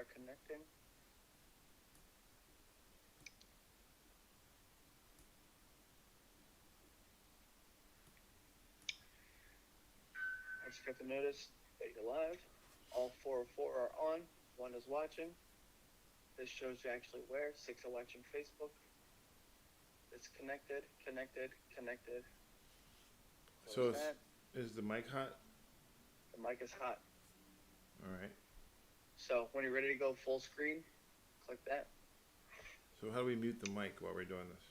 are connecting. I just got the notice that you're live. All 404 are on. One is watching. This shows you actually where. 6 are watching Facebook. It's connected, connected, connected. So is the mic hot? The mic is hot. All right. So when you're ready to go full screen, click that. So how do we mute the mic while we're doing this?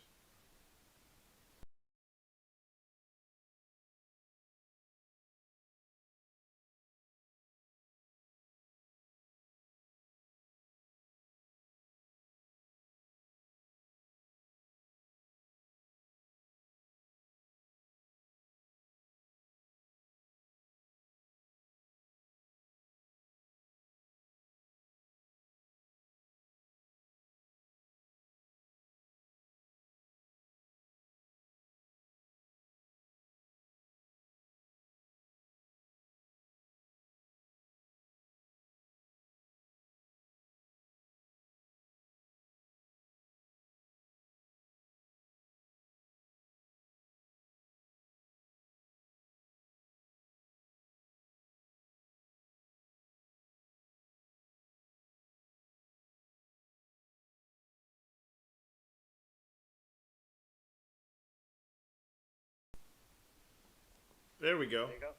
There we go. There you go.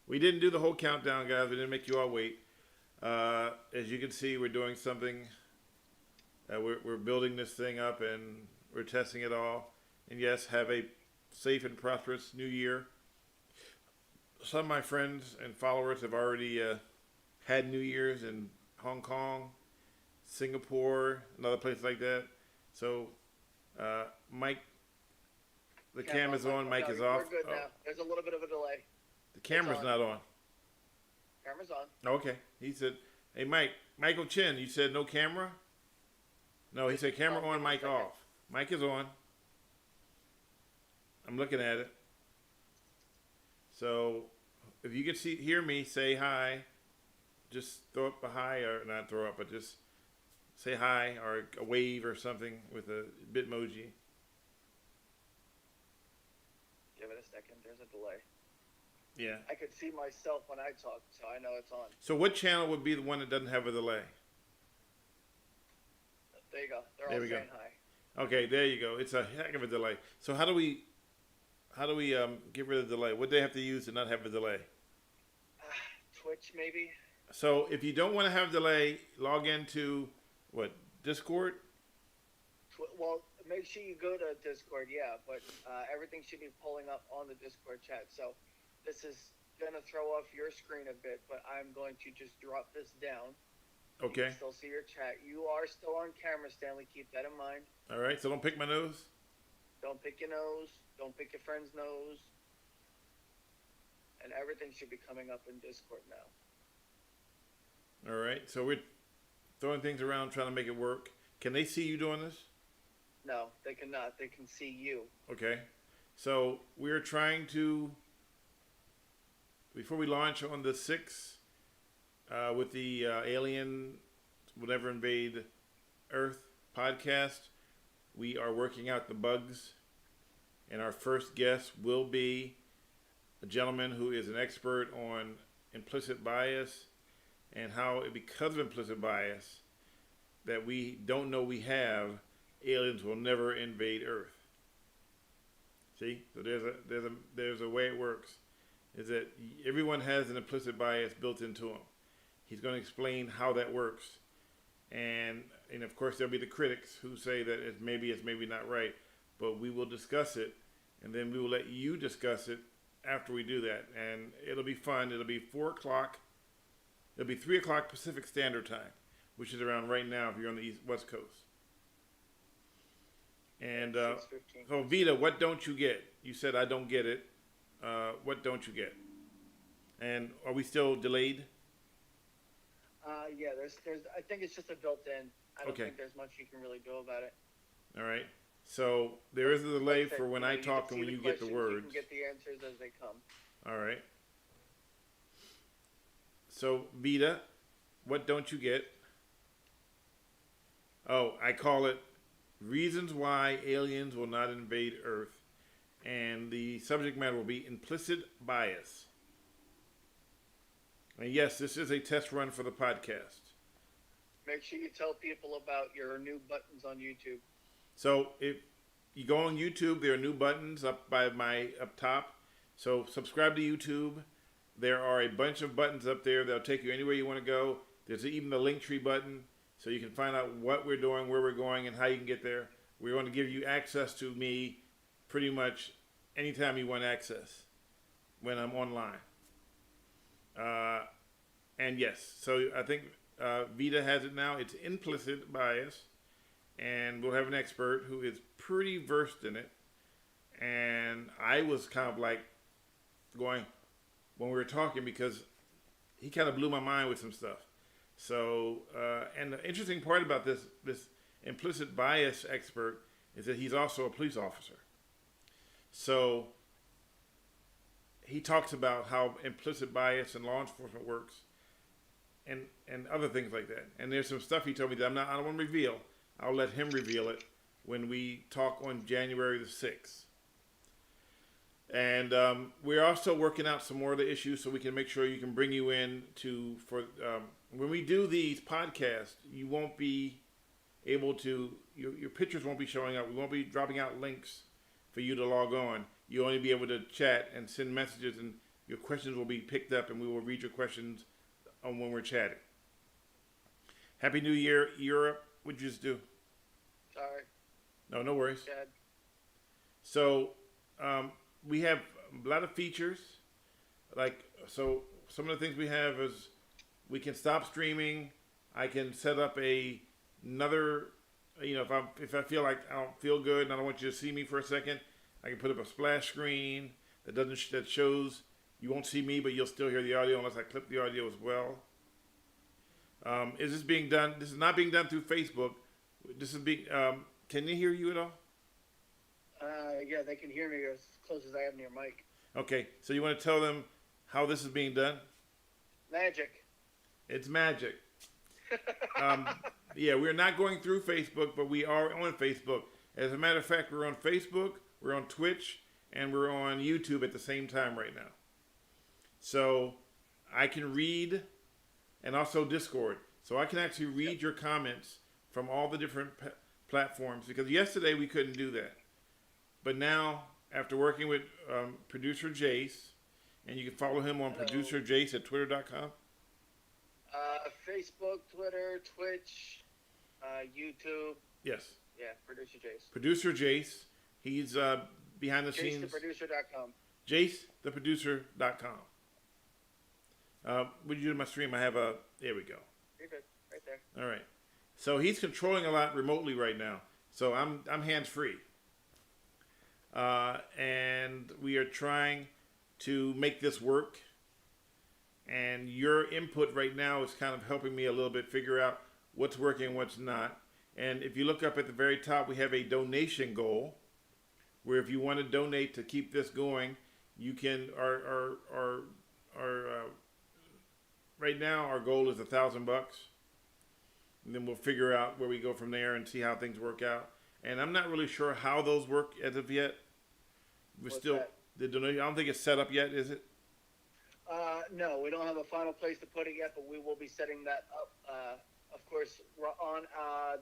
We didn't do the whole countdown, guys. We didn't make you all wait. As you can see, we're doing something. We're building this thing up and we're testing it all. And yes, have a safe and prosperous new year. Some of my friends and followers have already had New Year's in Hong Kong, Singapore, and other places like that. So, Mike, the camera's on, Mike is off. We're good now. There's a little bit of a delay. The camera's not on. Camera's on. Okay. He said, hey, Mike, Michael Chin, you said no camera? No, he said camera on, mic off. Mic is on. I'm looking at it. So, if you can hear me, say hi. Just throw up a hi, or not throw up, but just say hi or a wave or something with a Bitmoji. Give it a second. There's a delay. Yeah. I could see myself when I talk, so I know it's on. So what channel would be the one that doesn't have a delay? There you go. They're all saying hi. Okay, there you go. It's a heck of a delay. So how do we get rid of the delay? What do they have to use to not have a delay? Twitch, maybe. So if you don't want to have delay, log into what, Discord? Well, make sure you go to Discord, yeah, but everything should be pulling up on the Discord chat. So this is going to throw off your screen a bit, but I'm going to just drop this down. Okay. You can still see your chat. You are still on camera, Stanley. Keep that in mind. All right, so don't pick my nose? Don't pick your nose. Don't pick your friend's nose. And everything should be coming up in Discord now. All right, so we're throwing things around trying to make it work. Can they see you doing this? No, they cannot. They can see you. Okay. So we're trying to, before we launch on the 6th, with the Alien, whatever, Invade Earth podcast, we are working out the bugs. And our first guest will be a gentleman who is an expert on implicit bias and how, because of implicit bias, that we don't know we have, aliens will never invade Earth. See? So there's a way it works. Is that everyone has an implicit bias built into them. He's going to explain how that works. And of course there'll be the critics who say that it's maybe not right. But we will discuss it, and then we will let you discuss it after we do that. And it'll be fun. It'll be 4 o'clock. It'll be 3 o'clock Pacific Standard Time, which is around right now if you're on the West Coast. And so, Vita, what don't you get? You said I don't get it. What don't you get? And are we still delayed? Yeah, there's. I think it's just a built-in. I don't Okay. think there's much you can really do about it. All right. So there is a delay for when I You talk can and when see you get the questions, words. You can get the answers as they come. All right. So Vita, what don't you get? Oh, I call it Reasons Why Aliens Will Not Invade Earth. And the subject matter will be implicit bias. And yes, this is a test run for the podcast. Make sure you tell people about your new buttons on YouTube. So if you go on YouTube, there are new buttons up top. So subscribe to YouTube. There are a bunch of buttons up there that'll take you anywhere you want to go. There's even the Linktree button, so you can find out what we're doing, where we're going, and how you can get there. We're going to give you access to me pretty much anytime you want access when I'm online. And yes, so I think Vita has it now. It's implicit bias, and we'll have an expert who is pretty versed in it. And I was kind of like going when we were talking because he kind of blew my mind with some stuff. So, and the interesting part about this implicit bias expert is that he's also a police officer. So he talks about how implicit bias in law enforcement works, and other things like that. And there's some stuff he told me that I don't want to reveal. I'll let him reveal it when we talk on January the 6th. And we're also working out some more of the issues so we can make sure you can bring you in for when we do these podcasts, you won't be able to, your pictures won't be showing up. We won't be dropping out links for you to log on. You'll only be able to chat and send messages, and your questions will be picked up, and we will read your questions when we're chatting. Happy New Year, Europe. What'd you just do? Sorry. No worries. Dad. So, we have a lot of features. So some of the things we have is we can stop streaming. I can set up another, if I feel like I don't feel good and I don't want you to see me for a second, I can put up a splash screen that shows you won't see me, but you'll still hear the audio unless I clip the audio as well. Is this being done? This is not being done through Facebook. This is being. Can they hear you at all? Yeah, they can hear me as close as I am to your mic. Okay, so you want to tell them how this is being done? Magic. It's magic. Yeah, we're not going through Facebook, but we are on Facebook. As a matter of fact, we're on Facebook, we're on Twitch, and we're on YouTube at the same time right now. So I can read, and also Discord. So I can actually read your comments from all the different platforms, because yesterday we couldn't do that. But now, after working with producer Jace, and you can follow him on producer Jace at twitter.com. Facebook, Twitter, Twitch, YouTube. Yes. Yeah, producer Jace. Producer Jace. He's behind the scenes. JaceTheProducer.com. JaceTheProducer.com. What did you do to my stream? I have there we go. You're good. Right there. All right. So he's controlling a lot remotely right now. So I'm hands free. And we are trying to make this work. And your input right now is kind of helping me a little bit figure out what's working and what's not. And if you look up at the very top, we have a donation goal, where if you want to donate to keep this going, you can. Right now our goal is $1,000, and then we'll figure out where we go from there and see how things work out. And I'm not really sure how those work as of yet. The donation. I don't think it's set up yet, is it? No, we don't have a final place to put it yet, but we will be setting that up. Of course, we're on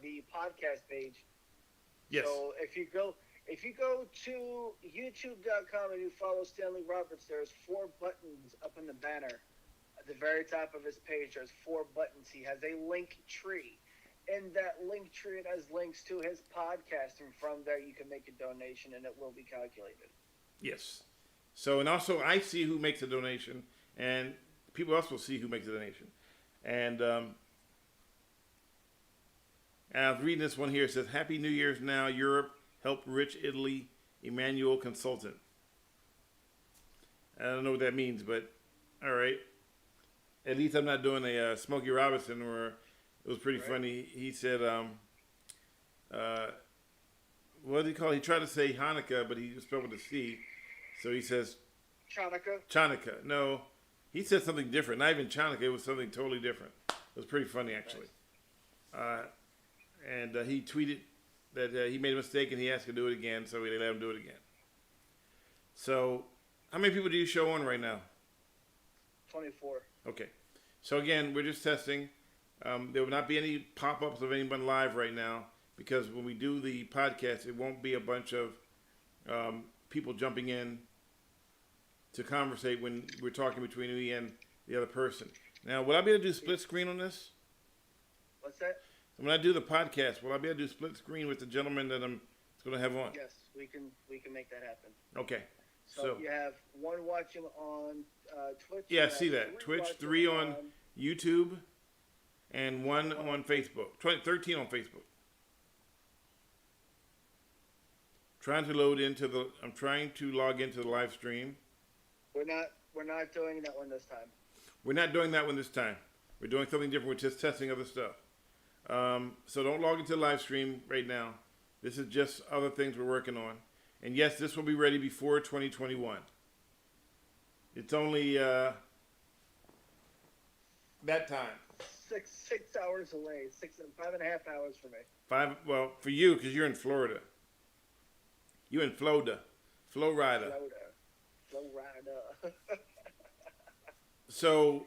the podcast page. Yes. So if you go to youtube.com and you follow Stanley Roberts, there's 4 buttons up in the banner. At the very top of his page, there's 4 buttons. He has a link tree. In that link tree, it has links to his podcast, and from there you can make a donation, and it will be calculated. Yes. So, and also I see who makes a donation, and people else will see who makes a donation. And I was reading this one here. It says, Happy New Year's now, Europe. Help Rich Italy, Emmanuel Consultant. I don't know what that means, but all right. At least I'm not doing a Smokey Robinson where it was pretty funny. He said, what did he call it? He tried to say Hanukkah, but he spelled with a C. So he says Chanukah. No, he said something different. Not even Chanukah. It was something totally different. It was pretty funny, actually. Nice. and he tweeted that he made a mistake and he asked to do it again, so they let him do it again. So, how many people do you show on right now? 24. Okay. So again, we're just testing. There will not be any pop-ups of anyone live right now because when we do the podcast, it won't be a bunch of people jumping in to conversate when we're talking between me and the other person. Now, will I be able to do split screen on this? What's that? When I do the podcast, will I be able to do split screen with the gentleman that I'm going to have on? Yes, we can make that happen. Okay. So you have one watching on Twitch. Yeah, I see that. Twitch, 3 on YouTube, and 1 on Facebook. 13 on Facebook. I'm trying to log into the live stream. We're not doing that one this time. We're not doing that one this time. We're doing something different. We're just testing other stuff. So don't log into the live stream right now. This is just other things we're working on. And yes, this will be ready before 2021. It's only that time. Six hours away. 5.5 hours for me. Well, for you, because you're in Florida. You in Florida. Florida. So,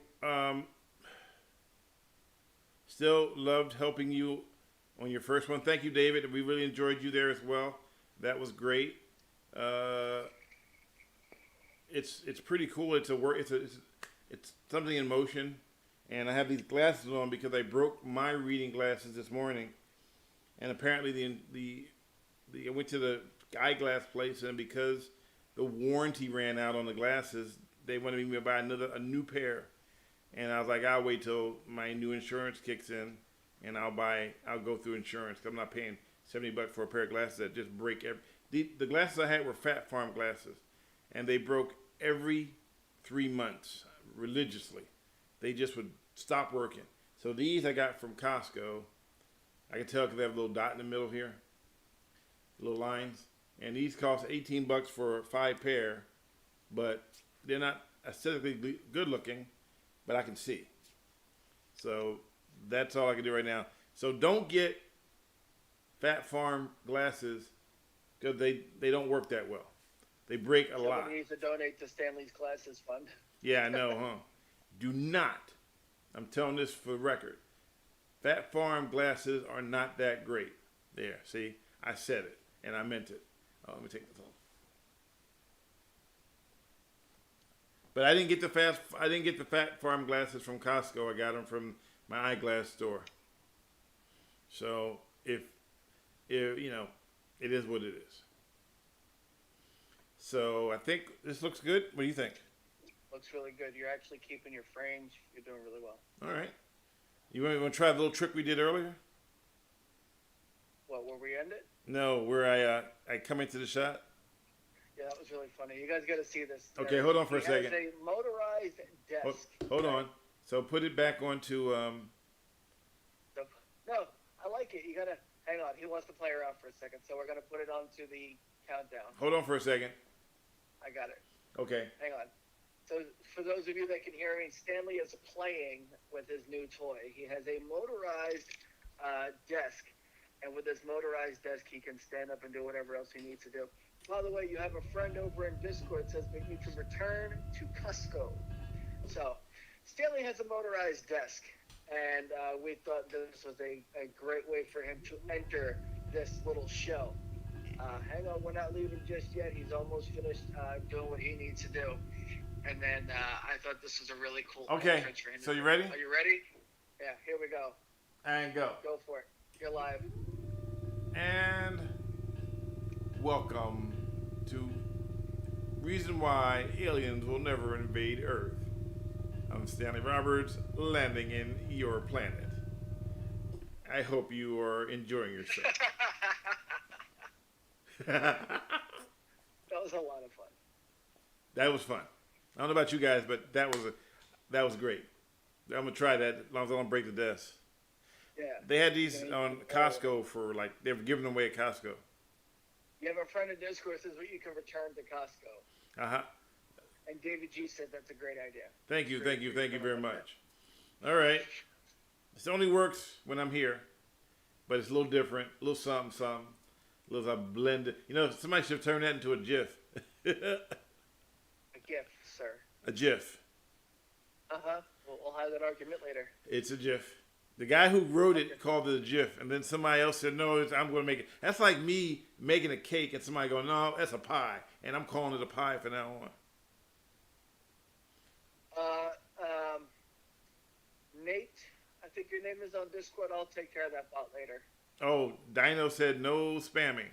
still loved helping you on your first one. Thank you, David. We really enjoyed you there as well. That was great. It's pretty cool. It's something in motion, and I have these glasses on because I broke my reading glasses this morning, and apparently I went to the eyeglass place, and because the warranty ran out on the glasses, they wanted me to buy a new pair, and I was like, I'll wait till my new insurance kicks in, and I'll go through insurance. 'Cause I'm not paying $70 for a pair of glasses that just break the glasses I had were Fat Farm glasses, and they broke every 3 months religiously. They just would stop working. So these I got from Costco. I can tell because they have a little dot in the middle here, little lines. And these cost $18 for 5 pair, but they're not aesthetically good looking, but I can see. So that's all I can do right now. So don't get Fat Farm glasses because they don't work that well. They break a lot. Someone needs to donate to Stanley's Glasses Fund. Yeah, I know, huh? Do not. I'm telling this for the record. Fat Farm glasses are not that great. There, see? I said it, and I meant it. Oh, let me take this off. But I didn't get the Fat Farm glasses from Costco. I got them from my eyeglass store. So if you know, it is what it is. So I think this looks good. What do you think? Looks really good. You're actually keeping your frames. You're doing really well. All right. You want to try the little trick we did earlier? What, where we end it? No, where I come into the shot. Yeah, that was really funny. You guys got to see this. Okay, hold on for a second. It's a motorized desk. Hold on. So put it back onto. No, I like it. You gotta hang on. He wants to play around for a second, so we're gonna put it onto the countdown. Hold on for a second. I got it. Okay. Hang on. So for those of you that can hear me, Stanley is playing with his new toy. He has a motorized desk, and with this motorized desk, he can stand up and do whatever else he needs to do. By the way, you have a friend over in Discord that says that you can return to Costco. So Stanley has a motorized desk, and we thought this was a great way for him to enter this little show. Hang on, we're not leaving just yet. He's almost finished doing what he needs to do. And then I thought this was a really cool entrance for him. So you ready? Are you ready? Yeah, here we go. And go. Go for it. You're live. And welcome to Reason Why Aliens Will Never Invade Earth. I'm Stanley Roberts, landing in your planet. I hope you are enjoying yourself. That was a lot of fun. That was fun. I don't know about you guys, but that was great. I'm gonna try that as long as I don't break the desk. Yeah. They had these on Costco for they were giving them away at Costco. You have a friend in Discord that says you can return to Costco. Uh-huh. And David G said that's a great idea. Thank you very much. All right. This only works when I'm here, but it's a little different, a little something, something, a little blended. You know, somebody should have turned that into a GIF. A gift, sir. A GIF. Uh-huh. We'll have that argument later. It's a GIF. The guy who wrote Okay. it called it a GIF, and then somebody else said, "No, I'm going to make it." That's like me making a cake, and somebody going, "No, that's a pie," and I'm calling it a pie from now on. Uh, um, Nate, I think your name is on Discord. I'll take care of that bot later. Oh, Dino said no spamming,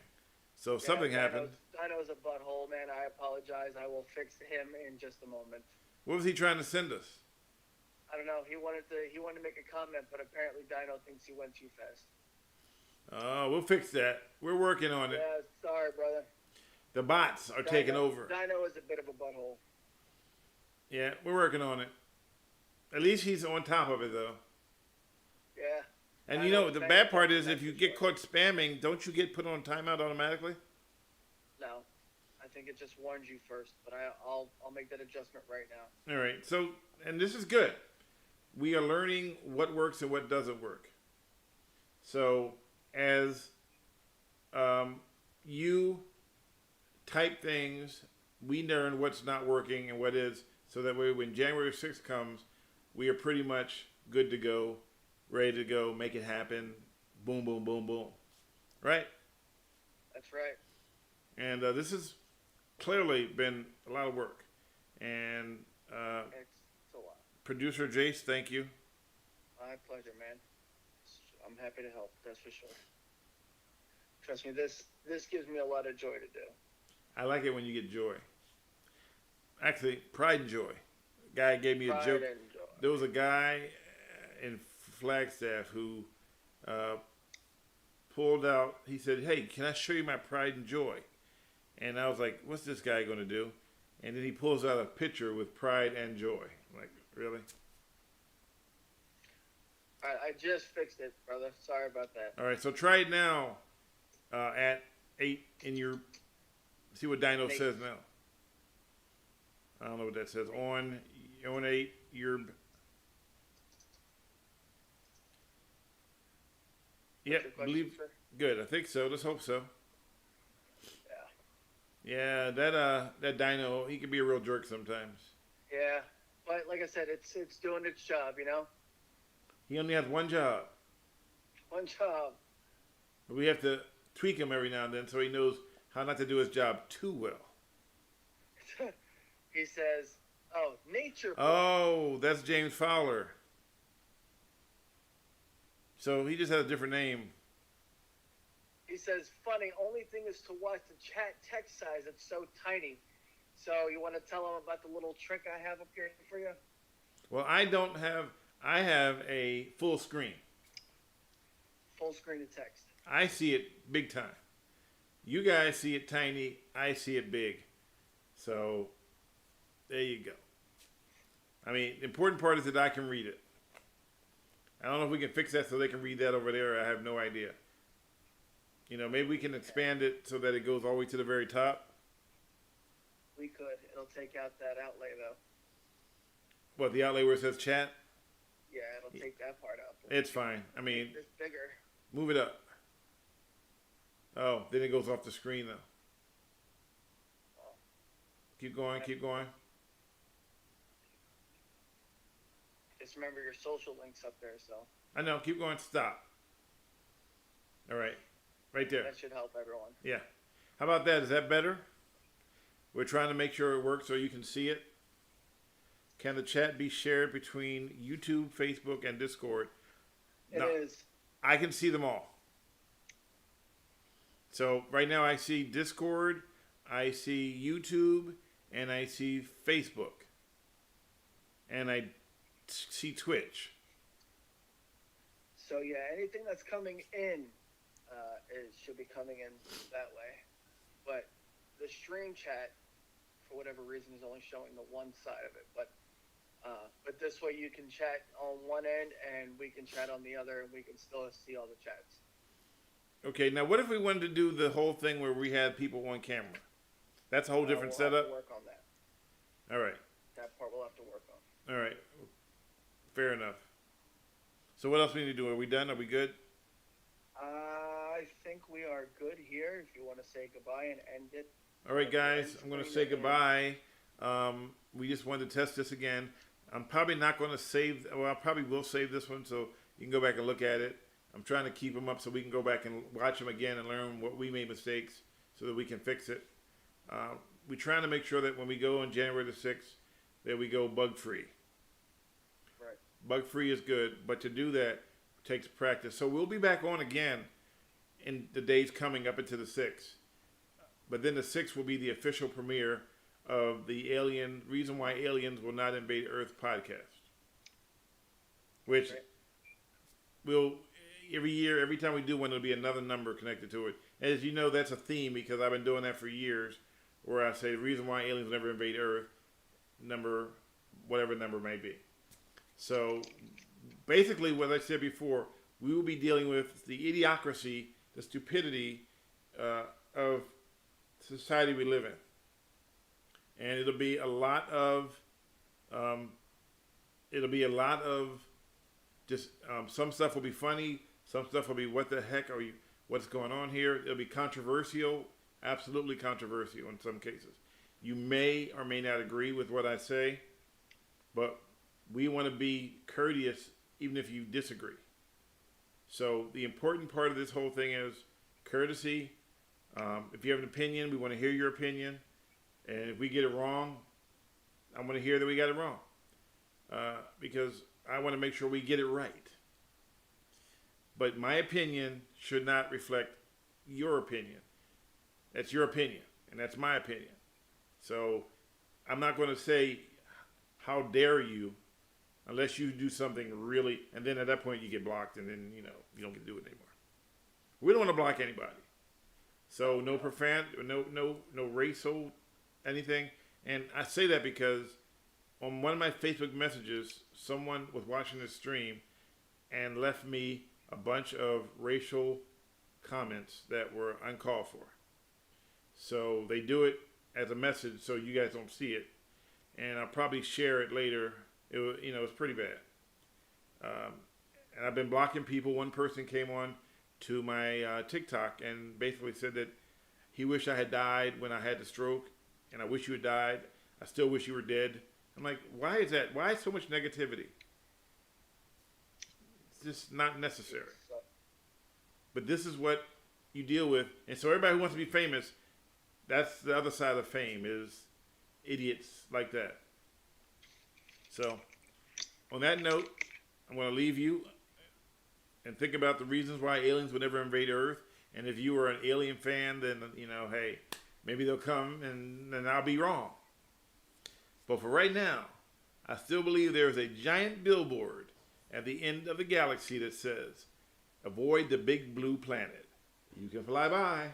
so something happened. Dino's a butthole, man. I apologize. I will fix him in just a moment. What was he trying to send us? I don't know. He wanted to make a comment, but apparently Dino thinks he went too fast. We'll fix that. We're working on it. Yeah, sorry, brother. The bots are taking over. Dino is a bit of a butthole. Yeah, we're working on it. At least he's on top of it, though. Yeah. And you know, the bad part is if you get caught spamming, don't you get put on timeout automatically? No. I think it just warns you first, but I'll make that adjustment right now. All right. So, and this is good. We are learning what works and what doesn't work. So, as you type things, we learn what's not working and what is, so that way when January 6th comes, we are pretty much good to go, ready to go, make it happen, boom, boom, boom, boom. Right? That's right. And this has clearly been a lot of work. And It's a lot. producer Jace, thank you. My pleasure, man. I'm happy to help. That's for sure. Trust me, this gives me a lot of joy to do. I like it when you get joy. Actually, pride and joy. A guy gave me a Pride joke. and joy. There was a guy in Flagstaff who pulled out, he said, "Hey, can I show you my pride and joy?" And I was like, what's this guy going to do? And then he pulls out a picture with pride and joy. I'm like, really? All right, I just fixed it, brother. Sorry about that. All right, so try it now at 8 in your, see what Dino 8. says now. I don't know what that says. On 8, your... Yep, Your question, believe... sir? Good, I think so. Let's hope so. Yeah. Yeah, that Dino, he can be a real jerk sometimes. Yeah, but like I said, it's doing its job, you know? He only has one job. One job. But we have to tweak him every now and then so he knows how not to do his job too well. He says, oh, nature. Oh, that's James Fowler. So he just has a different name. He says, funny, only thing is to watch the chat text size. It's so tiny. So you want to tell him about the little trick I have up here for you? Well, I have a full screen. Full screen of text. I see it big time. You guys see it tiny. I see it big. So there you go. I mean, the important part is that I can read it. I don't know if we can fix that so they can read that over there. I have no idea. You know, maybe we can expand it so that it goes all the way to the very top. We could. It'll take out that outlay, though. What, the outlay where it says chat? Yeah, it'll take that part out. It's fine. I mean, It's bigger. move it up. Oh, then it goes off the screen, though. Oh. Keep going, keep going. Just remember your social links up there, so I know, keep going, stop. All right, right there. that should help everyone. Yeah. How about that? Is that better? We're trying to make sure it works so you can see it. Can the chat be shared between YouTube, Facebook, and Discord? It No. is. I can see them all. So right now I see Discord, I see YouTube, and I see Facebook. And I see Twitch. So yeah, anything that's coming in, it should be coming in that way. But the stream chat, for whatever reason, is only showing the one side of it. But this way you can chat on one end and we can chat on the other, and we can still see all the chats. Okay, now what if we wanted to do the whole thing where we had people on camera? That's a whole different We'll have setup. to work on that. All right. That part we'll have to work on. All right. Fair enough. So what else we need to do? Are we done? Are we good? I think we are good here. If you want to say goodbye and end it All right, at the end guys, I'm going to screen, say and goodbye. We just wanted to test this again. I'm probably not going to save. Well, I probably will save this one so you can go back and look at it. I'm trying to keep them up so we can go back and watch them again and learn what we made mistakes so that we can fix it. We're trying to make sure that when we go on January the 6th, that we go bug free. right. Bug free is good, but to do that takes practice. So we'll be back on again in the days coming up into the 6th. But then the 6th will be the official premiere of the Reason Why Aliens Will Not Invade Earth podcast. Which Right. will, every year, every time we do one, there'll be another number connected to it. As you know, that's a theme because I've been doing that for years, where I say the reason why aliens will never invade Earth, number, whatever number may be. So basically, what I said before, we will be dealing with the idiocracy, the stupidity of society we live in, and it'll be a lot of just some stuff will be funny, some stuff will be what the heck are you, what's going on here. It'll be controversial, absolutely controversial in some cases. You may or may not agree with what I say, but we want to be courteous even if you disagree. So the important part of this whole thing is courtesy. If you have an opinion, we want to hear your opinion. And if we get it wrong, I want to hear that we got it wrong. Because I want to make sure we get it right. But my opinion should not reflect your opinion. That's your opinion, and that's my opinion. So I'm not going to say, how dare you, unless you do something really, and then at that point you get blocked, and then, you don't get to do it anymore. We don't want to block anybody. So no no racial anything. And I say that because on one of my Facebook messages, someone was watching this stream and left me a bunch of racial comments that were uncalled for. So they do it as a message so you guys don't see it. And I'll probably share it later. It's pretty bad. And I've been blocking people. One person came on to my TikTok and basically said that he wished I had died when I had the stroke, and I wish you had died. I still wish you were dead. I'm like, why is that? Why so much negativity? It's just not necessary. But this is what you deal with. And so everybody who wants to be famous, that's the other side of fame, is idiots like that. So on that note, I'm going to leave you and think about the reasons why aliens would never invade Earth. And if you are an alien fan, then, hey, maybe they'll come and I'll be wrong. But for right now, I still believe there is a giant billboard at the end of the galaxy that says, avoid the big blue planet. You can fly by,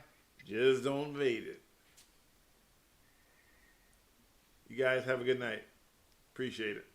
just don't invade it. You guys have a good night. Appreciate it.